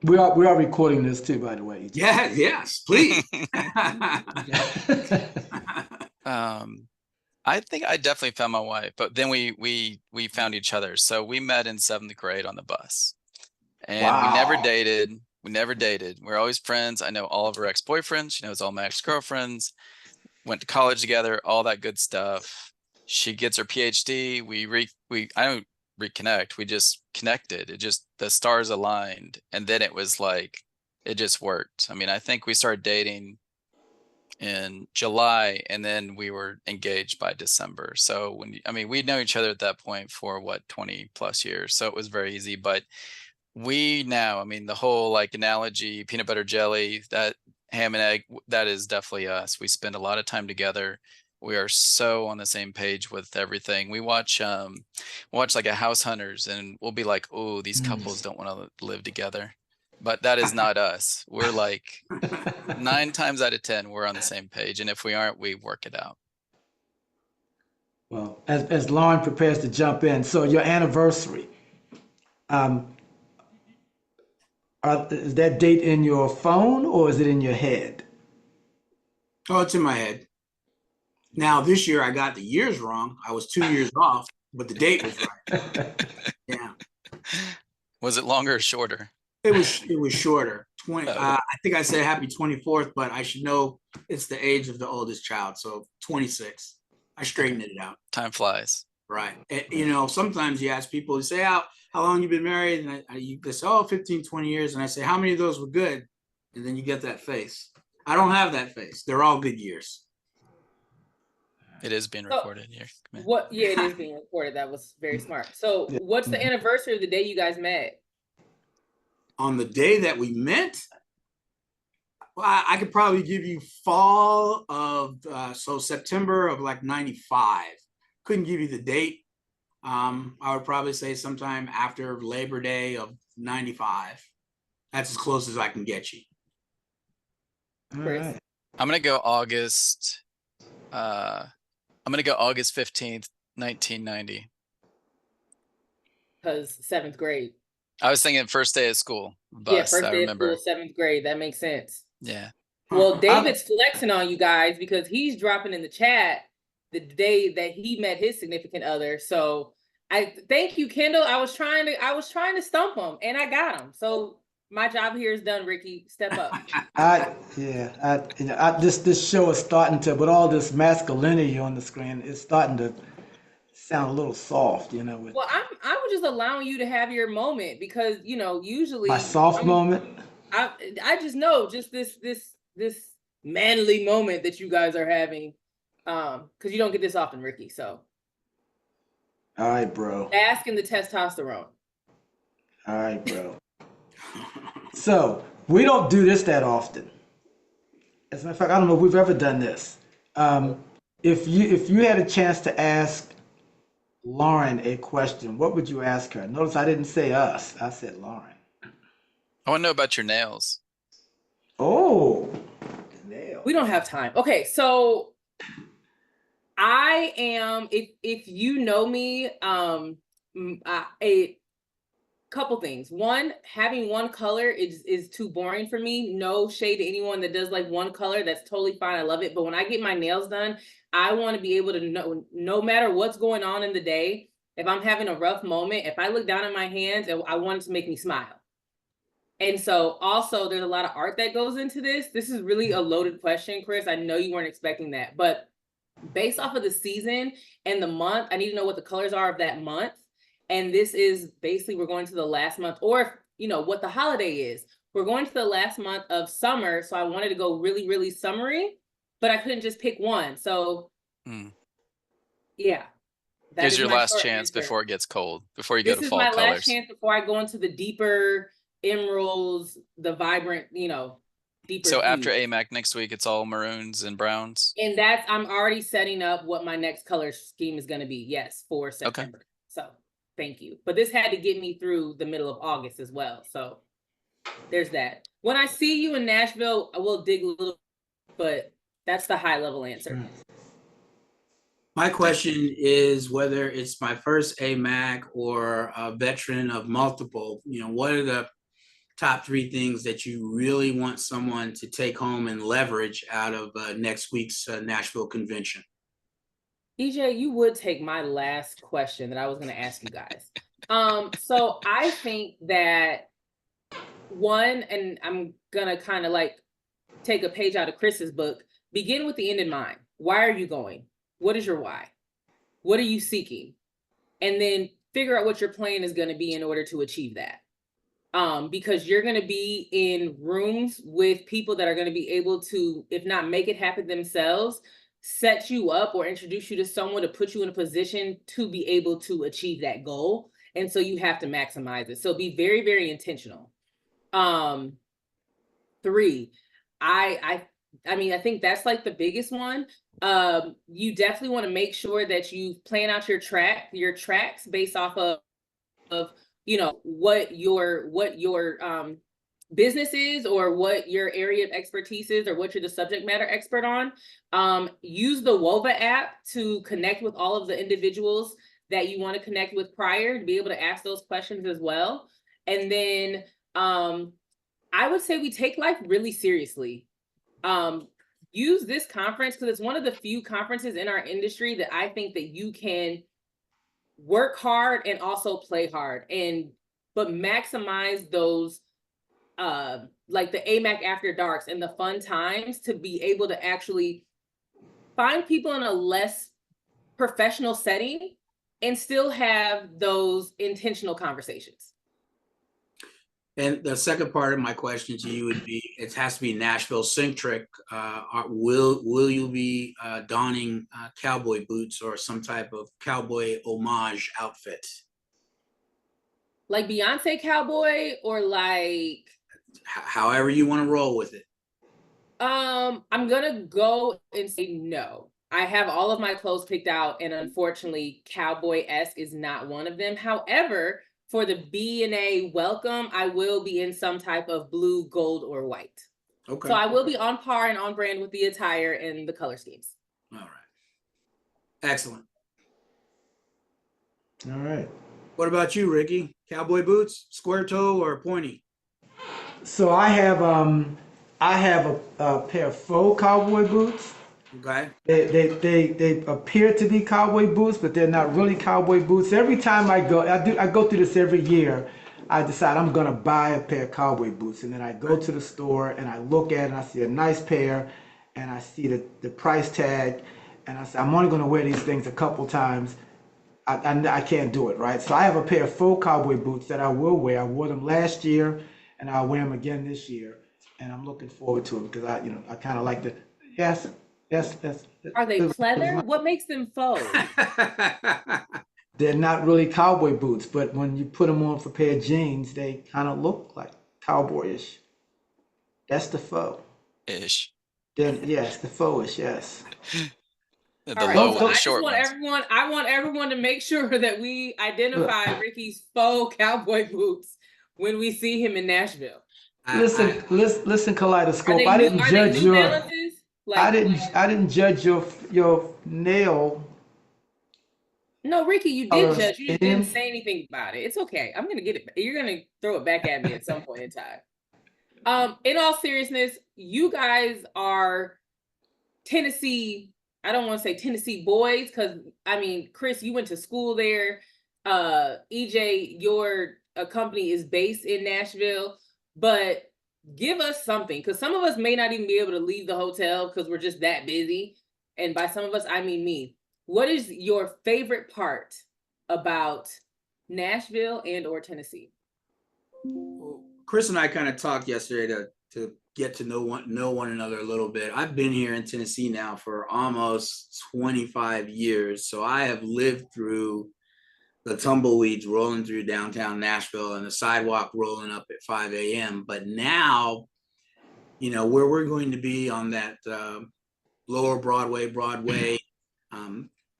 We are recording this too, by the way. Yeah, yes, please. I think I definitely found my wife, but then we found each other. So we met in 7th grade on the bus, and we never dated. We're always friends. I know all of her ex-boyfriends. She knows all my ex-girlfriends. Went to college together, all that good stuff. She gets her PhD. I don't reconnect. We just connected. The stars aligned. And then it was like, it just worked. I think we started dating in July, and then we were engaged by December. So we'd known each other at that point for 20 plus years. So it was very easy, but we now, the whole analogy, peanut butter jelly, that ham and egg, that is definitely us. We spend a lot of time together. We are so on the same page with everything. We watch like a House Hunters, and we'll be like, oh, these couples don't want to live together. But that is not us. We're like 9 times out of 10, we're on the same page. And if we aren't, we work it out. Well, as Lauryn prepares to jump in, so your anniversary, is that date in your phone or is it in your head? Oh, it's in my head. Now, this year I got the years wrong. I was 2 years off, but the date was right. Yeah. Was it longer or shorter? It was shorter. 20. Oh. I think I said happy 24th, but I should know it's the age of the oldest child. So 26. I straightened it out. Time flies. Right. And, sometimes you ask people, you say, how long you been married? And they say, 15, 20 years. And I say, how many of those were good? And then you get that face. I don't have that face. They're all good years. It is being recorded here. Yeah, it is being recorded. That was very smart. So what's the anniversary of the day you guys met? On the day that we met, well, I could probably give you fall of, September of like 95. Couldn't give you the date. I would probably say sometime after Labor Day of 95. That's as close as I can get you. All Kris? right. I'm going to go August 15th, 1990. Because 7th grade. I was thinking first day of school. Yeah, Bus, first I day of remember. school, 7th grade. That makes sense. Yeah. Well, David's flexing on you guys because he's dropping in the chat the day that he met his significant other. So I thank you, Kendall. I was trying to stump him and I got him. So my job here is done, Ricky. Step up. This show is starting to, with all this masculinity on the screen, it's starting to sound a little soft, Well, I was just allowing you to have your moment because usually my soft moment. I just know just this manly moment that you guys are having, because you don't get this often, Ricky. So All right, bro. bask in the testosterone. All right, bro. So we don't do this that often. As a matter of fact, I don't know if we've ever done this. If you had a chance to ask Lauryn a question, what would you ask her? Notice I didn't say us. I said Lauryn. I want to know about your nails. Oh, nail. We don't have time. Okay, so I am, if you know me, a couple things. One, having one color is too boring for me. No shade to anyone that does like one color. That's totally fine. I love it. But when I get my nails done, I want to be able to know, no matter what's going on in the day, if I'm having a rough moment, if I look down at my hands, I want it to make me smile. And so also there's a lot of art that goes into this. This is really a loaded question, Kris. I know you weren't expecting that, but based off of the season and the month, I need to know what the colors are of that month. And this is basically, we're going to the last month, or what the holiday is. We're going to the last month of summer. So I wanted to go really, really summery, but I couldn't just pick one. So yeah. Here's your last chance before it gets cold, before you go to fall colors. This is my last chance before I go into the deeper emeralds, the vibrant, deeper. So hues. after AMAC next week, it's all maroons and browns. And I'm already setting up what my next color scheme is going to be. Yes, for September. Okay. So thank you. But this had to get me through the middle of August as well. So there's that. When I see you in Nashville, I will dig a little, but that's the high level answer. My question is whether it's my first AMAC or a veteran of multiple, what are the top 3 things that you really want someone to take home and leverage out of next week's Nashville convention? EJ, you would take my last question that I was going to ask you guys. So I think that one, and I'm going to kind of like take a page out of Kris's book, begin with the end in mind. Why are you going? What is your why? What are you seeking? And then figure out what your plan is going to be in order to achieve that. Because you're going to be in rooms with people that are going to be able to, if not make it happen themselves, set you up or introduce you to someone to put you in a position to be able to achieve that goal. And so you have to maximize it. So be very, very intentional. 3, I mean, I think that's like the biggest one. You definitely want to make sure that you plan out your tracks based off of what your business is, or what your area of expertise is, or what you're the subject matter expert on. Use the WOVA app to connect with all of the individuals that you want to connect with prior, to be able to ask those questions as well. And then I would say we take life really seriously. Use this conference because it's one of the few conferences in our industry that I think that you can work hard and also play hard, but maximize those like the AMAC after darks and the fun times, to be able to actually find people in a less professional setting and still have those intentional conversations. And the second part of my question to you would be, it has to be Nashville centric. Will you be donning cowboy boots or some type of cowboy homage outfit? Like Beyonce cowboy, or like however you want to roll with it? I'm gonna go and say no. I have all of my clothes picked out, and unfortunately, cowboy-esque is not one of them. However, for the B&A welcome, I will be in some type of blue, gold, or white. Okay. So I will be on par and on brand with the attire and the color schemes. All right. Excellent. All right. What about you, Ricky? Cowboy boots, square toe or pointy? So I have a pair of faux cowboy boots. Okay. They appear to be cowboy boots, but they're not really cowboy boots. Every time I go through this every year. I decide I'm gonna buy a pair of cowboy boots, and then I go to the store and I look at it and I see a nice pair, and I see the price tag, and I say I'm only gonna wear these things a couple times. I can't do it, right? So I have a pair of faux cowboy boots that I will wear. I wore them last year, and I'll wear them again this year, and I'm looking forward to it because I kind of like the yes. Are they pleather? What makes them faux? They're not really cowboy boots, but when you put them on for a pair of jeans, they kind of look like cowboyish. That's the faux. Ish. Then yes, the faux-ish, yes. The All right, low so one, the short ones. I want everyone to make sure that we identify Ricky's faux cowboy boots when we see him in Nashville. Listen, Kaleidoscope. Are they New Balances? I didn't judge your nail. No, Ricky, you did judge. You just didn't say anything about it. It's okay. I'm gonna get it. You're gonna throw it back at me at some point in time. In all seriousness, you guys are Tennessee. I don't want to say Tennessee boys, because I mean, Kris, you went to school there. EJ, your company is based in Nashville, but give us something, because some of us may not even be able to leave the hotel because we're just that busy. And by some of us, I mean me. What is your favorite part about Nashville and or Tennessee? Well, Kris and I kind of talked yesterday to get to know one another a little bit. I've been here in Tennessee now for almost 25 years. So I have lived through the tumbleweeds rolling through downtown Nashville and the sidewalk rolling up at 5 a.m. But now, where we're going to be on that lower Broadway,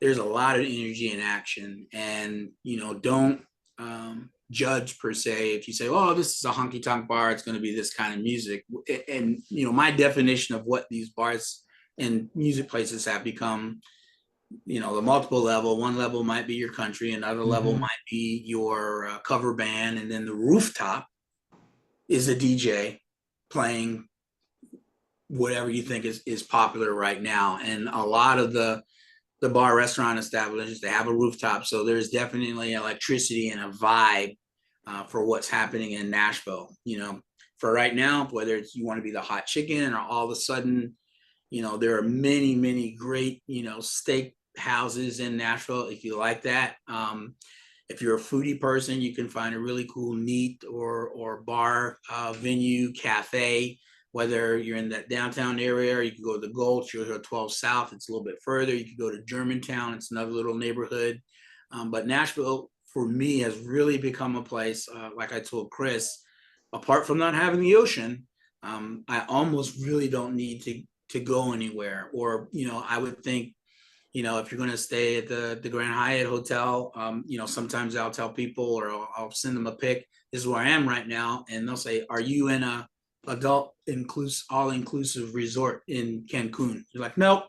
there's a lot of energy and action, and don't judge per se. If you say, oh, this is a honky tonk bar, it's going to be this kind of music. And my definition of what these bars and music places have become, the multiple level. One level might be your country, another level might be your cover band, and then the rooftop is a DJ playing whatever you think is popular right now. And a lot of the bar restaurant establishments, they have a rooftop, so there's definitely electricity and a vibe for what's happening in Nashville. For right now, whether it's you want to be the hot chicken, or all of a sudden, there are many great steak houses in Nashville if you like that. If you're a foodie person, you can find a really cool neat or bar venue, cafe. Whether you're in that downtown area, or you can go to the Gulch, you'll go to 12 South, it's a little bit further. You can go to Germantown, it's another little neighborhood. But Nashville, for me, has really become a place, like I told Kris, apart from not having the ocean, I almost really don't need to go anywhere. Or, I would think, if you're going to stay at the Grand Hyatt Hotel, sometimes I'll tell people, or I'll send them a pic. This is where I am right now, and they'll say, "Are you in a adult all inclusive resort in Cancun?" You're like, "Nope,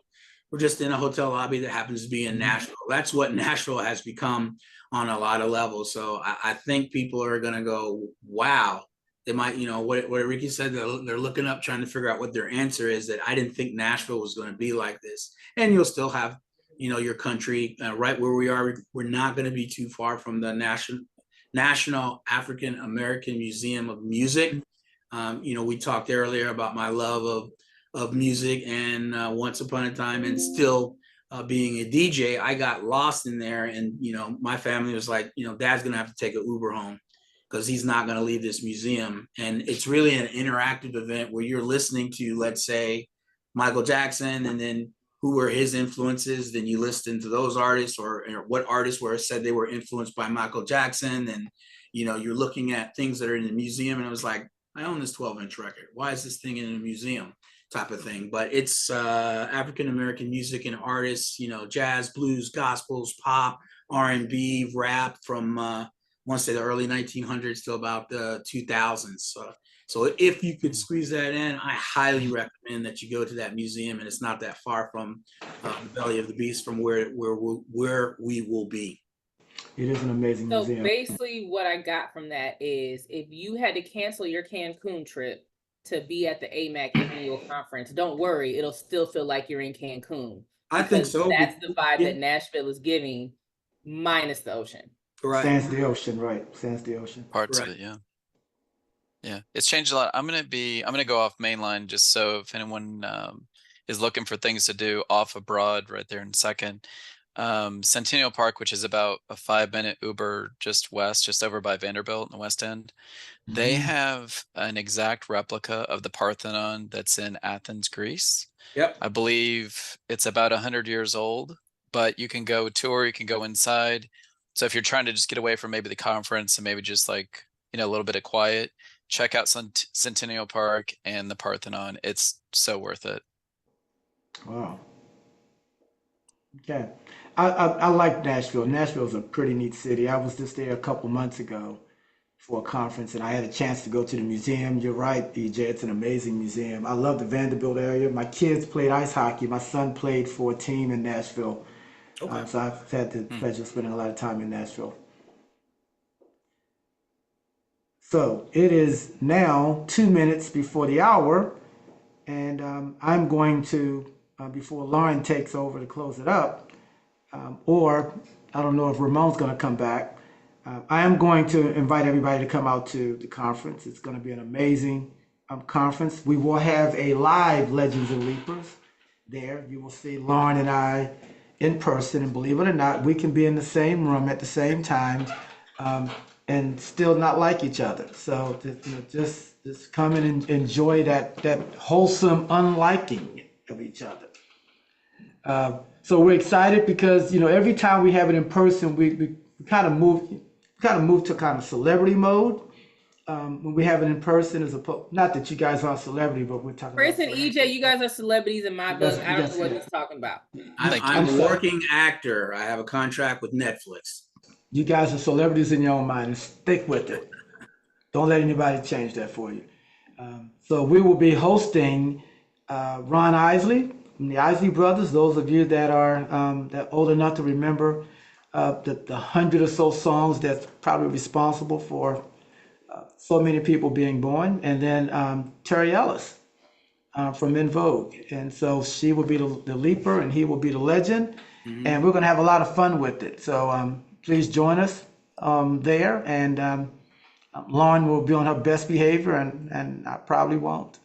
we're just in a hotel lobby that happens to be in Nashville." That's what Nashville has become on a lot of levels. So I think people are going to go, "Wow." They might, what Ricky said, they're looking up, trying to figure out what their answer is, that I didn't think Nashville was going to be like this. And you'll still have, your country right where we are. We're not going to be too far from the National African American Museum of Music. We talked earlier about my love of music, and once upon a time, and still being a DJ, I got lost in there. And, my family was like, Dad's going to have to take an Uber home, because he's not going to leave this museum. And it's really an interactive event where you're listening to, let's say, Michael Jackson, and then who were his influences. Then you listen to those artists, or what artists were said they were influenced by Michael Jackson. And, you're looking at things that are in the museum. And it was like, I own this 12-inch record. Why is this thing in a museum? Type of thing. But it's African-American music and artists, jazz, blues, gospels, pop, R&B, rap from I want to say the early 1900s to about the 2000s. So if you could squeeze that in, I highly recommend that you go to that museum, and it's not that far from the belly of the beast, from where we will be. It is an amazing So museum. basically what I got from that is, if you had to cancel your Cancun trip to be at the AMAC annual conference, don't worry, it'll still feel like you're in Cancun. I think so. That's the vibe that Nashville is giving, minus the ocean. Right. Sans the ocean, right? Sans the ocean. Parts of it, yeah. Yeah, it's changed a lot. I'm gonna go off mainline, just so if anyone is looking for things to do off of Broad right there in a second. Centennial Park, which is about a 5-minute Uber just west, just over by Vanderbilt in the West End. They have an exact replica of the Parthenon that's in Athens, Greece. Yep. I believe it's about 100 years old, but you can go tour, you can go inside. So if you're trying to just get away from maybe the conference and maybe just like, a little bit of quiet, check out Centennial Park and the Parthenon. It's so worth it. Wow. Okay. I like Nashville. Nashville is a pretty neat city. I was just there a couple months ago for a conference, and I had a chance to go to the museum. You're right, EJ. It's an amazing museum. I love the Vanderbilt area. My kids played ice hockey. My son played for a team in Nashville. Okay. So I've had the pleasure of spending a lot of time in Nashville. So it is now 2 minutes before the hour, and I'm going to, before Lauryn takes over to close it up, or I don't know if Ramon's going to come back, I am going to invite everybody to come out to the conference. It's going to be an amazing conference. We will have a live Legends and Leapers there. You will see Lauryn and I in person, and believe it or not, we can be in the same room at the same time and still not like each other. So just come and enjoy that wholesome unliking of each other. So we're excited because every time we have it in person, we kind of move to kind of celebrity mode. When we have it in person, not that you guys aren't celebrity, but we're talking Kris about and EJ, you guys are celebrities in my book. I don't know what he's talking about. I'm a working actor. I have a contract with Netflix. You guys are celebrities in your own mind, and stick with it. Don't let anybody change that for you. So we will be hosting Ron Isley from the Isley Brothers. Those of you that are that old enough to remember the 100 or so songs that's probably responsible for so many people being born. And then Terry Ellis from In Vogue. And so she will be the leaper and he will be the legend. Mm-hmm. And we're going to have a lot of fun with it. So please join us there. And Lauryn will be on her best behavior, and I probably won't.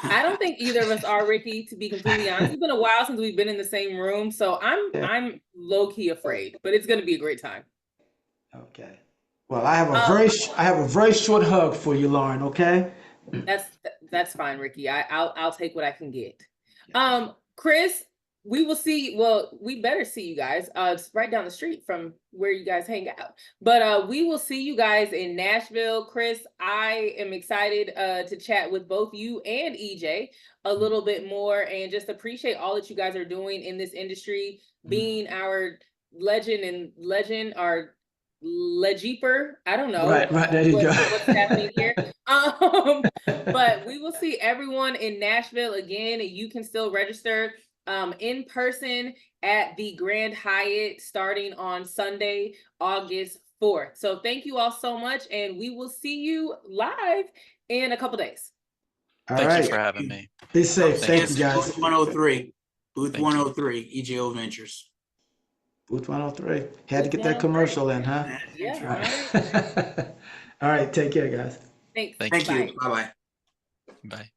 I don't think either of us are, Ricky, to be completely honest. It's been a while since we've been in the same room, so I'm low-key afraid, but it's going to be a great time. Okay. Well, I have a very short hug for you, Lauryn, okay? That's fine, Ricky. I'll take what I can get. Kris, we will see. Well, we better see you guys. It's right down the street from where you guys hang out. But we will see you guys in Nashville. Kris, I am excited to chat with both you and EJ a little bit more, and just appreciate all that you guys are doing in this industry, being our legend, our legiper. I don't know. Right, there you go. What's happening here? But we will see everyone in Nashville again. You can still register in person at the Grand Hyatt starting on Sunday, August 4th. So thank you all so much, and we will see you live in a couple days. All Thank right. you for having me. Be safe. Thank you, guys. Booth 103. Booth Thank you. 103, EJO Ventures. Booth 103. Had to get that commercial in, huh? Yeah. All All right. right. All right. Take care, guys. Thanks. Thank Thank Bye. you. Bye-bye. Bye.